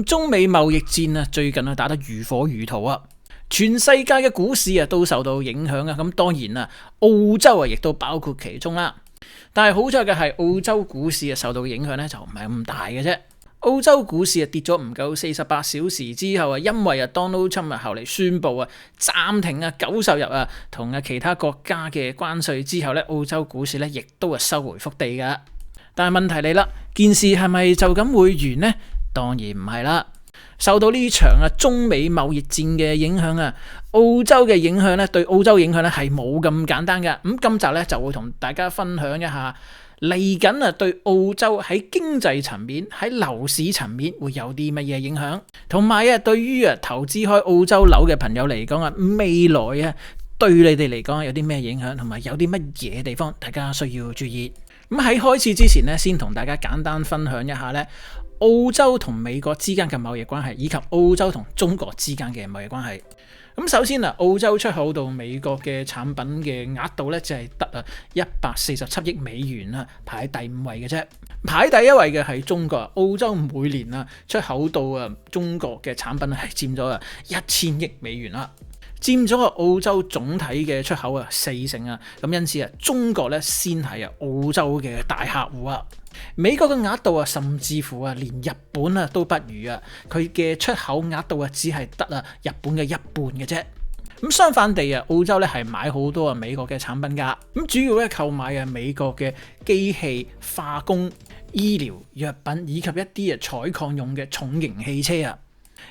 咁中美貿易戰啊，最近啊打得如火如荼啊，全世界嘅股市啊都受到影響啊。咁當然啊，澳洲啊亦都包括其中啦。但係好在嘅係澳洲股市啊受到影響咧就唔係咁大嘅啫。澳洲股市啊跌咗唔夠48小時之後啊，因為啊 Donald Trump 後嚟宣布啊暫停啊90日啊同啊其他國家嘅關稅之後咧，澳洲股市咧亦都係收回復地噶。但係問題嚟啦，件事係咪就咁會完呢？當然唔係啦。受到呢場啊中美貿易戰嘅影響啊，澳洲嘅影響咧對澳洲影響咧係冇咁簡單噶。咁今集咧就會同大家分享一下嚟緊啊對澳洲喺經濟層面喺樓市層面會有啲乜嘢影響，同埋啊對於啊投資開澳洲樓嘅朋友嚟講啊，未來啊對你哋嚟講有啲咩影響，同埋有啲乜嘢地方大家需要注意。咁喺開始之前呢，先同大家簡單分享一下呢澳洲同美國之間嘅貿易關係，以及澳洲同中國之間嘅貿易關係。咁首先啊，澳洲出口到美國嘅產品嘅額度咧，就係得啊147億美元啊，排喺第5位嘅啫。排第1位嘅係中國，澳洲每年啊出口到啊中國嘅產品係佔咗啊1000億美元啦，佔咗澳洲總體嘅出口啊40%啊。咁因此啊，中國咧先係啊澳洲嘅大客戶啊。美國嘅額度啊，甚至乎啊，連日本啊都不如啊，佢嘅出口額度啊，只係得啊日本嘅1半嘅啫。咁相反地啊，澳洲咧係買好多啊美國嘅產品噶，咁主要咧購買啊美國嘅機器、化工、醫療、藥品以及一啲啊採礦用嘅重型汽車啊。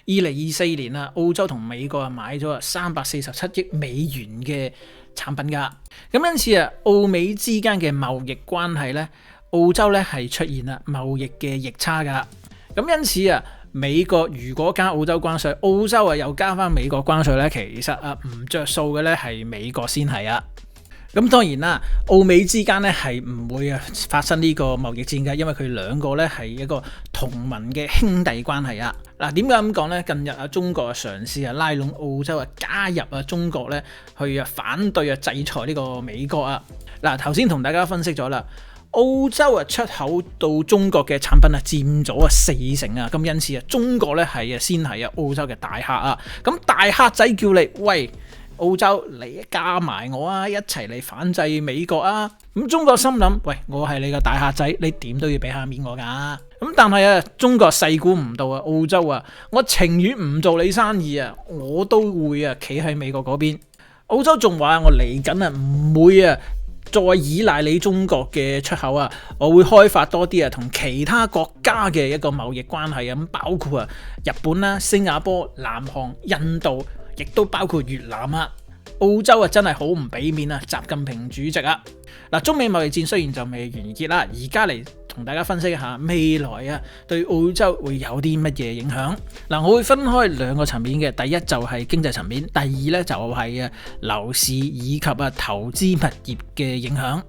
2024年啊，澳洲同美國啊買咗啊347億美元嘅產品噶。咁因此啊，澳美之間嘅貿易關係咧，澳洲咧係出現啦貿易嘅逆差噶。咁因此啊，美國如果加澳洲關稅，澳洲啊又加翻美國關稅咧，其實啊唔着數嘅咧係美國先係啊。咁當然啦，澳美之間咧係唔會啊發生呢個貿易戰嘅，因為佢兩個咧係一個同盟嘅兄弟關係啊。嗱，點解咁講咧？近日啊，中國啊嘗試啊拉攏澳洲啊加入啊中國咧，去啊反對啊制裁呢個美國啊。嗱，頭先同大家分析咗啦。澳洲啊出口到中國嘅產品啊佔咗啊40%啊，咁因此啊中國咧係啊先係啊澳洲嘅大客啊，咁大客仔叫你喂澳洲嚟加埋我啊，一齊嚟反制美國啊，咁中國心諗喂我係你個大客仔，你點都要俾下面我噶，咁但係啊中國細估唔到啊澳洲啊，我情願唔做你生意啊，我都會啊企喺美國嗰邊。澳洲仲話我嚟緊啊唔會啊再依賴你中國嘅出口啊，我會開發多啲啊同其他國家嘅一個貿易關係啊，咁包括啊日本啦、新加坡、南韓、印度，亦都包括越南啊。澳洲啊真係好唔俾面啊，習近平主席啊。嗱，中美貿易戰雖然就未完結啦，而家嚟同大家分析一下未來啊對澳洲會有啲乜嘢影響。嗱，我會分開兩個層面嘅，第一就係經濟層面，第二咧就係啊樓市以及啊投資物業嘅影響。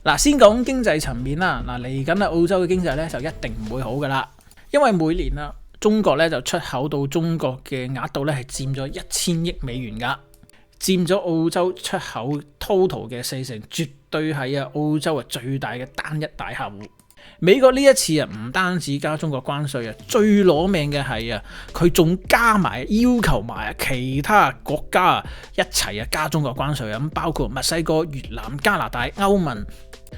嗱，先講經濟層面啦。嗱，嚟緊啊澳洲嘅經濟咧就一定唔會好噶啦，因為每年啊中國咧就出口到中國嘅額度咧係佔咗1000億美元噶，佔咗澳洲出口 total 嘅40%，絕對係啊澳洲啊最大嘅單一大客戶。美國呢一次啊唔單止加中國關稅啊，最攞命嘅係啊佢仲加埋要求埋其他國家啊一齊啊加中國關稅啊，咁包括墨西哥、越南、加拿大、歐盟，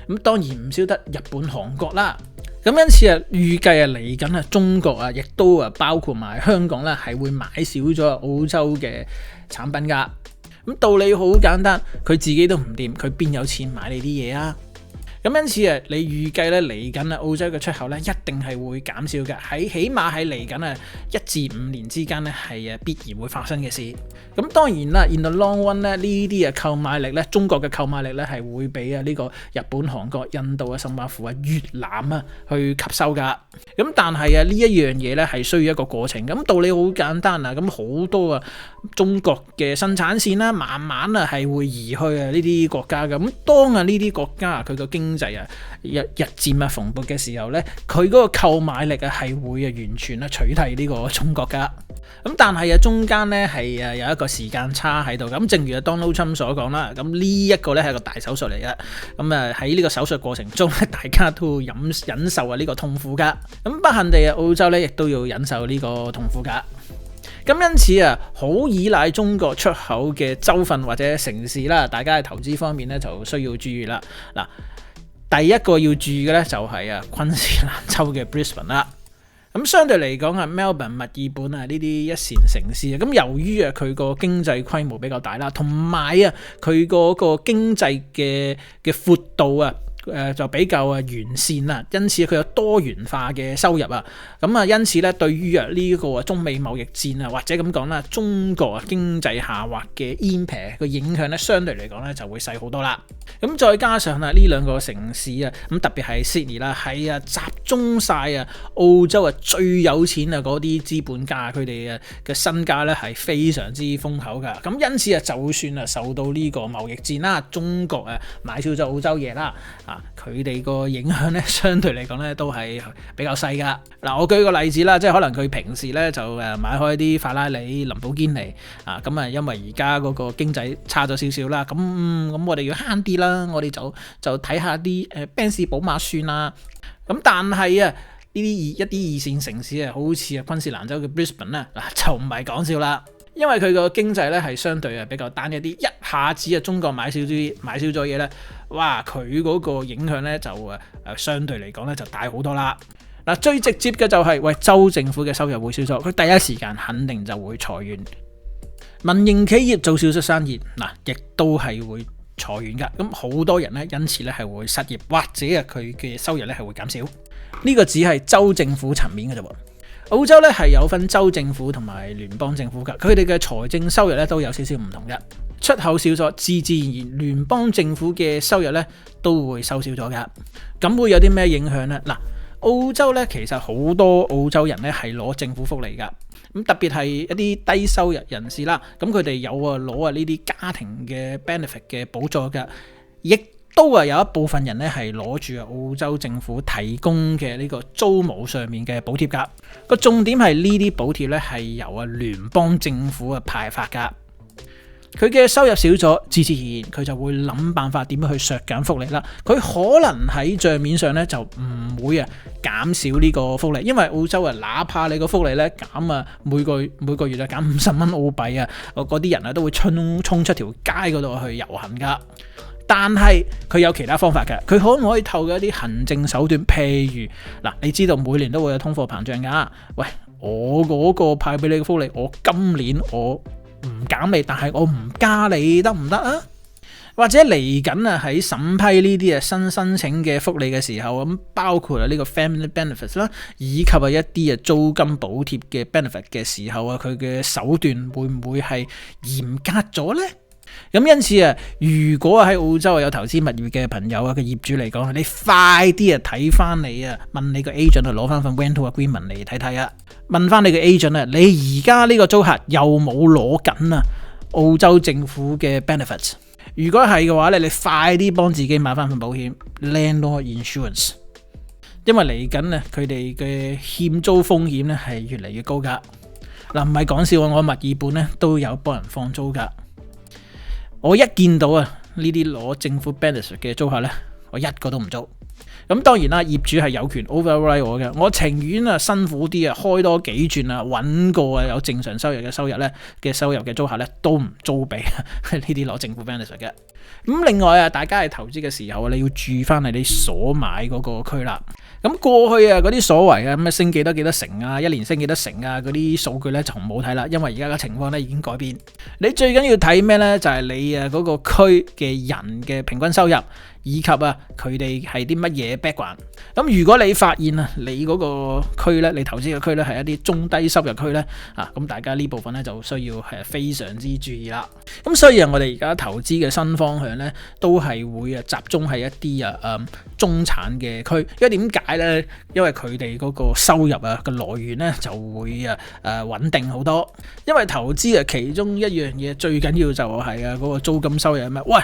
咁當然唔少得日本、韓國啦。咁因此啊預計啊嚟緊啊中國啊亦都啊包括埋香港啦係會買少咗澳洲嘅產品噶。咁道理好簡單，佢自己都唔掂，佢邊有錢買你啲嘢啊？咁因此啊，你預計咧嚟緊啊澳洲嘅出口咧一定係會減少嘅，起碼喺嚟緊啊1至5年之間咧係必然會發生嘅事。咁當然啦 ，in the long run 咧呢啲啊購買力咧，中國嘅購買力咧係會俾啊呢個日本、韓國、印度啊，甚至乎啊越南啊去吸收噶。咁但係啊呢一樣嘢咧係需要一個過程。咁道理好簡單啊，咁好多啊中國嘅生產線啦，慢慢啊係會移去啊呢啲國家噶。咁當啊呢啲國家佢個經濟啊日漸啊蓬勃嘅時候咧，佢嗰個購買力啊係會啊完全啊取替呢個中國噶。咁但係中間咧係有一個時間差喺度。咁正如Donald Trump 所講啦，咁呢一個咧係個大手術嚟嘅。咁喺呢個手術過程中咧，大家都會忍受呢個痛苦噶。咁不幸地澳洲咧亦都要忍受呢個痛苦噶。咁因此好依賴中國出口嘅州份或者城市啦，大家喺投資方面咧就需要注意啦。嗱，第一個要注意嘅咧就係昆士蘭州嘅 Brisbane 啦。咁相對嚟講Melbourne、墨爾本呢啲一線城市咁由於佢個經濟規模比較大啦，同埋佢嗰個經濟嘅闊度就比較完善啦，因此佢有多元化嘅收入咁因此咧對於呢個中美貿易戰或者咁講啦，中國經濟下滑嘅 impact 個影響咧相對嚟講咧就會細好多啦。咁再加上呢兩個城市咁特別係 Sydney 啦，係集中晒澳洲最有錢嗰啲資本家，佢哋嘅身家咧係非常之豐厚噶。咁因此就算受到呢個貿易戰啦，中國買少咗澳洲嘢啦，佢哋個影響咧相對嚟講咧都係比較細噶。嗱，我舉個例子啦，即係可能佢平時咧就買開啲法拉利、林寶堅尼咁因為而家嗰個經濟差咗少少啦，咁我哋要慳啲啦，我哋就睇下啲賓士、寶馬算啦。咁但係呢啲一啲二線城市好似昆士蘭州嘅 Brisbane 就唔係講笑啦。因為佢個經濟咧係相對比較單一啲，一下子中國買少咗嘢咧，哇！佢嗰個影響咧就相對嚟講咧就大好多啦。嗱，最直接嘅就係州政府嘅收入會少咗，佢第一時間肯定就會裁員。民營企業做少少生意亦都係會裁員噶。咁好多人咧因此咧係會失業，或者佢嘅收入咧係會減少。呢個只係州政府層面嘅啫喎。澳洲咧係有分州政府同埋聯邦政府噶，佢哋嘅財政收入咧都有少少唔同嘅。出口少咗，自然聯邦政府嘅收入咧都會收少咗噶。咁會有啲咩影響呢？嗱，澳洲咧其實好多澳洲人咧係攞政府福利噶，咁特別係一啲低收入人士啦，咁佢哋有攞呢啲家庭嘅 benefit 嘅補助噶，亦都有一部分人咧係攞住澳洲政府提供嘅呢個租務上面嘅補貼噶。個重點係呢啲補貼咧係由聯邦政府派發噶。佢嘅收入少咗，自然佢就會諗辦法點樣去削減福利啦。佢可能喺賬面上咧就唔會減少呢個福利，因為澳洲哪怕你個福利咧減每個月就減50蚊澳幣嗰啲人都會衝出條街嗰度去遊行噶。但係佢有其他方法嘅，佢可唔可以透過一啲行政手段，譬如你知道每年都會有通貨膨脹噶，喂，我嗰個派俾你嘅福利，我今年我唔減你，但係我唔加你得唔得啊？或者嚟緊喺審批呢啲新申請嘅福利嘅時候，咁包括呢個 family benefits 啦，以及一啲租金補貼嘅 benefit 嘅時候佢嘅手段會唔會係嚴格咗呢？咁因此如果喺澳洲有投資物業嘅朋友嘅業主嚟講，你快啲睇翻你問你個 agent 攞翻份 rental agreement 嚟睇睇問翻你個 agent 你而家呢個租客有冇攞緊澳洲政府嘅 benefits？ 如果係嘅話你快啲幫自己買翻份保險 landlord insurance， 因為嚟緊佢哋嘅欠租風險咧係越嚟越高噶。唔係講笑，我墨爾本咧都有幫人放租噶。我一見到呢啲攞政府 benefit 嘅租客咧，我一個都唔租。咁當然啦，業主係有權 override 我嘅，我情願辛苦啲開多幾轉揾個有正常收入嘅收入嘅租客咧，都唔租俾呢啲攞政府 benefit 嘅。咁另外大家係投資嘅時候，你要注意翻你所買嗰個區啦。咁過去嗰啲所謂咩升幾多成一年升幾多成嗰啲數據咧就唔好睇啦，因為而家嘅情況咧已經改變。你最緊要睇咩咧？就係你嗰個區嘅人嘅平均收入，以及佢哋係啲乜嘢 background。咁如果你發現你嗰個區咧，你投資嘅區咧係一啲中低收入區咧，咁大家呢部分咧就需要係非常之注意啦。咁所以我哋而家投資嘅新方向咧，都係會集中係一啲中產嘅區。因為點解咧？因為佢哋嗰個收入嘅來源咧就會穩定好多。因為投資其中一樣嘢最緊要就係嗰個租金收入咩？喂！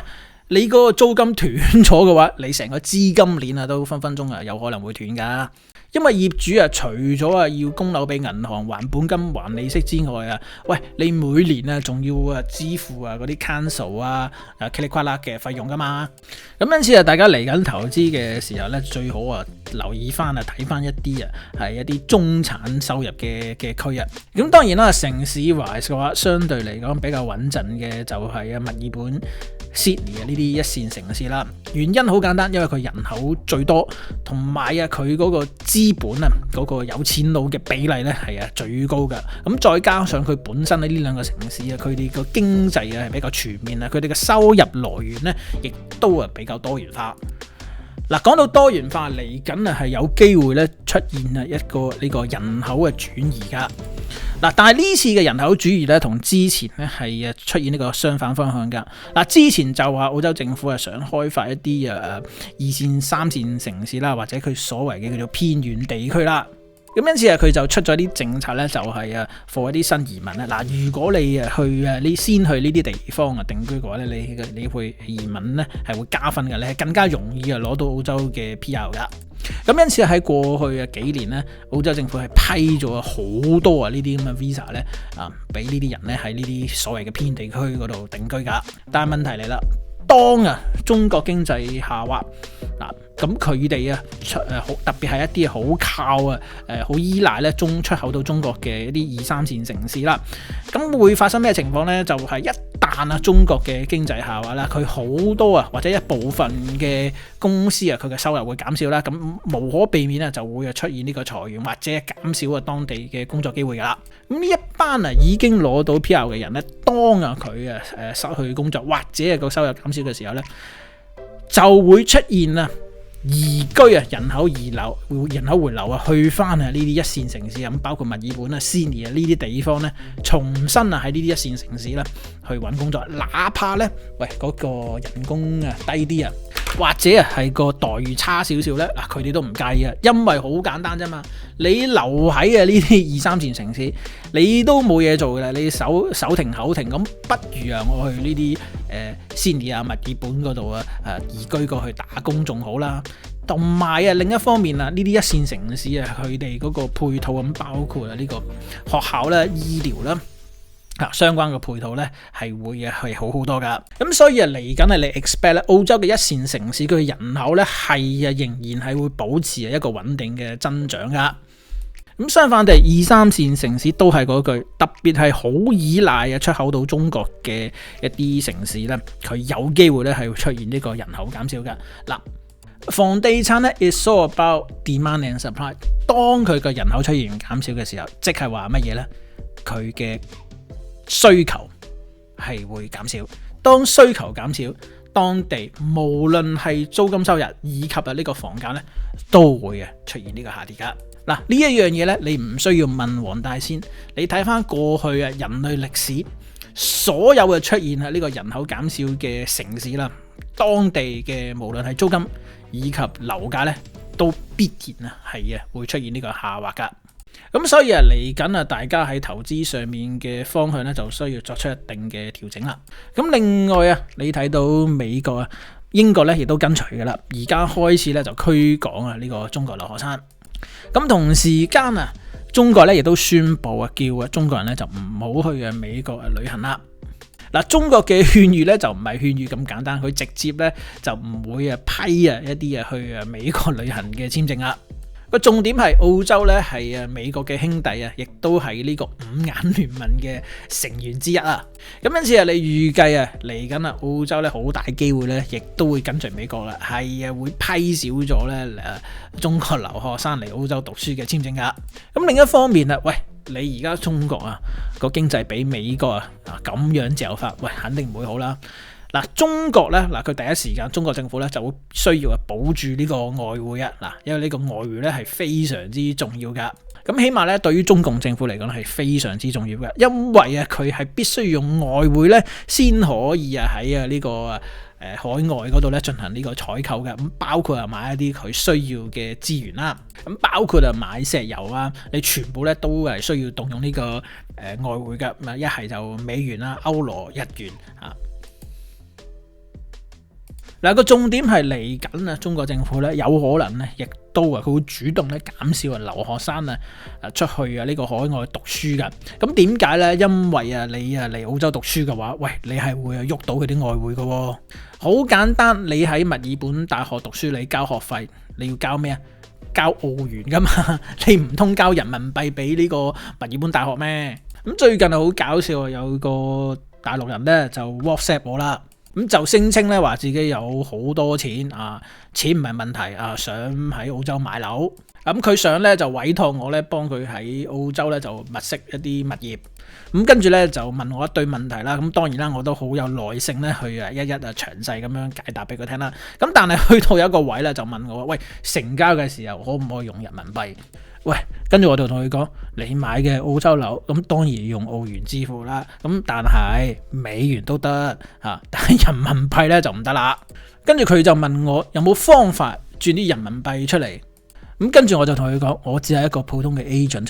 你嗰個租金斷咗嘅話，你成個資金鏈啊都分分鐘啊有可能會斷噶。因為業主啊，除咗啊要供樓俾銀行還本金還利息之外啊，喂，你每年啊仲要啊支付啊嗰啲 council 啊噼里啪啦嘅費用噶嘛。咁因此啊，大家嚟緊投資嘅時候咧，最好啊留意翻啊睇翻一啲啊係一啲中產收入嘅區啊。咁當然啦，城市 wise 嘅話，相對嚟講比較穩陣嘅就係啊墨爾本、Sydney 啊呢啲一線城市啦。原因好簡單，因為佢人口最多，同埋啊佢嗰個資本啊嗰個有錢佬嘅比例咧係啊最高噶。咁再加上佢本身喺呢兩個城市啊，佢哋個經濟啊係比較全面啊，佢哋嘅收入來源咧亦都啊比較多元化。嗱，講到多元化嚟緊啊，係有機會咧出現啊一個呢個人口嘅轉移噶。嗱，但係呢次嘅人口轉移咧，同之前咧係出現呢個相反方向噶。嗱，之前就話澳洲政府係想開發一啲二線、三線城市啦，或者佢所謂嘅叫做偏遠地區啦。咁因此啊，佢就出咗啲政策咧，就係啊，for 一啲新移民咧。嗱，如果你你先去呢啲地方啊定居嘅話咧，你去移民咧係會加分嘅，你係更加容易啊攞到澳洲嘅 PR 噶。咁因此喺過去嘅幾年咧，澳洲政府係批咗好多啊呢啲咁嘅 visa 咧啊，俾呢啲人咧喺呢啲所謂嘅偏地區嗰度定居噶。但係問題嚟啦，當啊中國經濟下滑嗱，咁佢哋啊特別係一啲好靠啊好依賴咧出口到中國嘅一啲二三線城市啦，咁會發生咩情況呢？就係一旦啊中國嘅經濟下滑啦，佢好多啊或者一部分嘅公司啊佢嘅收入會減少啦，咁無可避免啊就會出現呢個裁員或者減少啊當地嘅工作機會噶啦。咁呢一班啊已經攞到 PR 嘅人咧，當啊佢啊失去工作或者係個收入減少嘅時候咧，就會出現啊移居啊人口回流啊去翻啊呢啲一線城市，咁包括墨爾本啊、Sydney啊呢啲地方咧，重新啊喺呢啲一線城市啦去揾工作，哪怕咧嗰個人工啊低啲啊，或者啊係個待遇差少少咧，嗱佢哋都唔介意啊，因為好簡單啫嘛，你留喺啊呢啲二三線城市，你都冇嘢做嘅啦，你手停口停，咁不如啊我去呢啲Sydney啊墨爾本嗰度啊移居過去打工仲好啦。同埋啊，另一方面啊，呢啲一線城市啊，佢哋嗰個配套咁，包括啊呢個學校啦、醫療啦相關嘅配套咧，係會係好好多噶。咁所以啊，嚟緊係你 expect 咧，澳洲嘅一線城市佢嘅人口咧係仍然係會保持一個穩定嘅增長噶。咁相反地，二三線城市都係嗰句，特別係好依賴啊出口到中國嘅一啲城市咧，佢有機會咧係會出現呢個人口減少噶。嗱，房地產咧 is all about demand and supply。當佢個人口出現減少嘅時候，即係話乜嘢呢？佢嘅需求係會減少。當需求減少，當地無論係租金收入以及啊呢個房價咧，都會出現呢個下跌噶。嗱，呢一樣嘢咧，你唔需要問黃大仙，你睇翻過去啊人類歷史，所有嘅出現啊呢個人口減少嘅城市啦，當地嘅無論係租金以及樓價咧，都必然啊係會出現呢個下滑噶。咁所以啊嚟緊啊，大家喺投資上面嘅方向咧，就需要作出一定嘅調整啦。咁另外啊，你睇到美國啊、英國咧，亦都跟隨噶啦，而家開始咧就驅趕啊呢個中國留學生。咁同時間啊，中國咧亦都宣布啊，叫啊中國人咧就唔好去啊美國旅行啦。嗱，中國嘅勸喻咧就唔係勸喻咁簡單，佢直接咧就唔會啊批啊一啲啊去啊美國旅行嘅簽證啦。個重點係澳洲咧係啊美國嘅兄弟啊，亦都係呢個五眼聯盟嘅成員之一啊。咁因此啊，你預計啊嚟緊啊澳洲咧好大機會咧，亦都會跟隨美國啦，係啊會批少咗咧中國留學生嚟澳洲讀書嘅簽證噶。咁另一方面啊，喂，你而家中國啊個經濟比美國啊咁樣嚼法，喂肯定唔會好啦。嗱，中國咧，佢第一時間中國政府咧就會需要保住呢個外匯啊，因為呢個外匯咧係非常之重要噶。咁起碼咧對於中共政府嚟講係非常之重要嘅，因為啊佢係必須用外匯咧先可以啊喺呢個海外嗰度咧進行呢個採購嘅。咁包括啊買一啲佢需要嘅資源啦，咁包括啊買石油啊，你全部咧都係需要動用呢個外匯嘅。一係就美元啦、歐羅、日元啊。嗱，個重點係嚟緊啊，中國政府咧有可能咧，亦都佢會主動咧減少留學生出去呢個海外讀書噶。咁點解咧？因為你嚟澳洲讀書嘅話，喂，你係會喐到佢啲外匯噶。好簡單，你喺墨爾本大學讀書，你交學費，你要交咩啊？交澳元噶嘛，你唔通交人民幣俾呢個墨爾本大學咩？咁最近好搞笑，有個大陸人咧就 WhatsApp 我啦。咁就聲稱咧話自己有好多錢啊，錢唔係問題啊，想喺澳洲買樓。咁佢想咧就委託我咧幫佢喺澳洲咧就物色一啲物業。咁跟住咧就問我一堆問題啦。咁當然啦，我都好有耐性咧去一詳細咁樣解答俾佢聽啦。咁但係去到有一個位咧就問我，喂，成交嘅時候可唔可以用人民幣？喂，跟住我就同佢講，你買嘅澳洲樓咁當然用澳元支付啦。咁但係美元都得嚇，但係人民幣咧就唔得啦。跟住佢就問我有冇方法轉啲人民幣出嚟。咁跟住我就同佢講，我只係一個普通嘅 agent，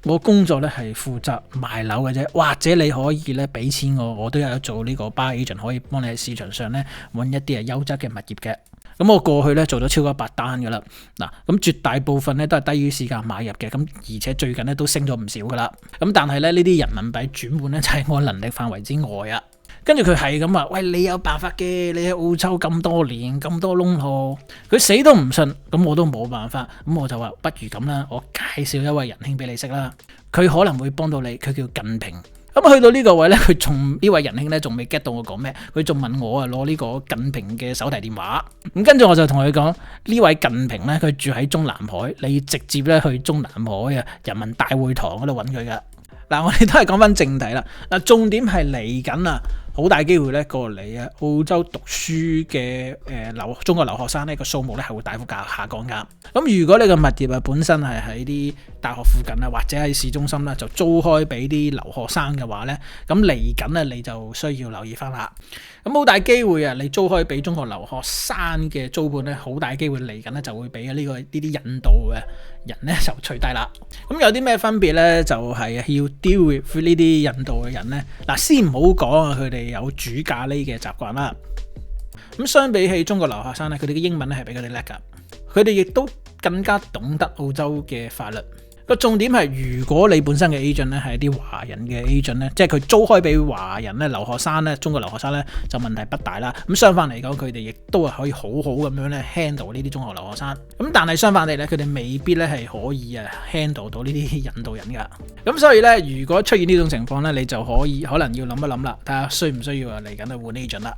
我工作咧係負責賣樓嘅啫。或者你可以咧俾錢我都有做呢個 buy agent， 可以幫你喺市場上咧揾一啲優質嘅物業嘅。咁我過去咧做咗超過100單噶啦，嗱，咁絕大部分咧都係低於市價買入嘅，咁而且最近咧都升咗唔少噶啦。咁但係咧呢啲人民幣轉換咧就係我能力範圍之外啊。跟住佢係咁話，喂，你有辦法嘅，你喺澳洲咁多年咁多窿路，佢死都唔信，咁我都冇辦法。咁我就話不如咁啦，我介紹一位仁兄俾你識啦，佢可能會幫到你，佢叫近平。咁去到呢個位咧，佢仲呢位仁兄咧仲未 get 到我講咩，佢仲問我攞呢個近平嘅手提電話。咁跟住我就同佢講，呢位近平咧，佢住喺中南海，你直接咧去中南海人民大會堂嗰度揾佢噶。嗱，我哋都係講翻正題啦。嗱，重點係嚟緊啊，好大機會咧過嚟澳洲讀書嘅中國留學生呢個數目咧係會大幅下降噶。咁如果你個物業本身係喺啲大學附近啊，或者喺市中心啦，就租開俾啲留學生嘅話咧，咁嚟緊你就需要留意翻啦。咁好大機會你租開俾中國留學生嘅租盤咧，好大機會嚟緊咧就會俾呢啲印度嘅人咧就取締啦。咁有啲咩分別咧？就係要 deal with 呢啲印度嘅人咧。嗱，先唔好講佢哋有煮咖喱嘅習慣啦。咁相比起中國留學生咧，佢哋嘅英文咧係比佢哋叻噶，佢哋亦都更加懂得澳洲嘅法律。個重點係，如果你本身嘅 agent 咧係一啲華人嘅 agent 咧，即係佢租開俾華人咧留學生咧，中國留學生咧就問題不大啦。咁相反嚟講，佢哋亦都係可以好好咁樣咧 handle 呢啲中學留學生。咁但係相反地咧，佢哋未必咧係可以handle 到呢啲印度人噶。咁所以咧，如果出現呢種情況咧，你就可能要諗一諗啦，睇下需唔需要嚟緊去換 agent 啦。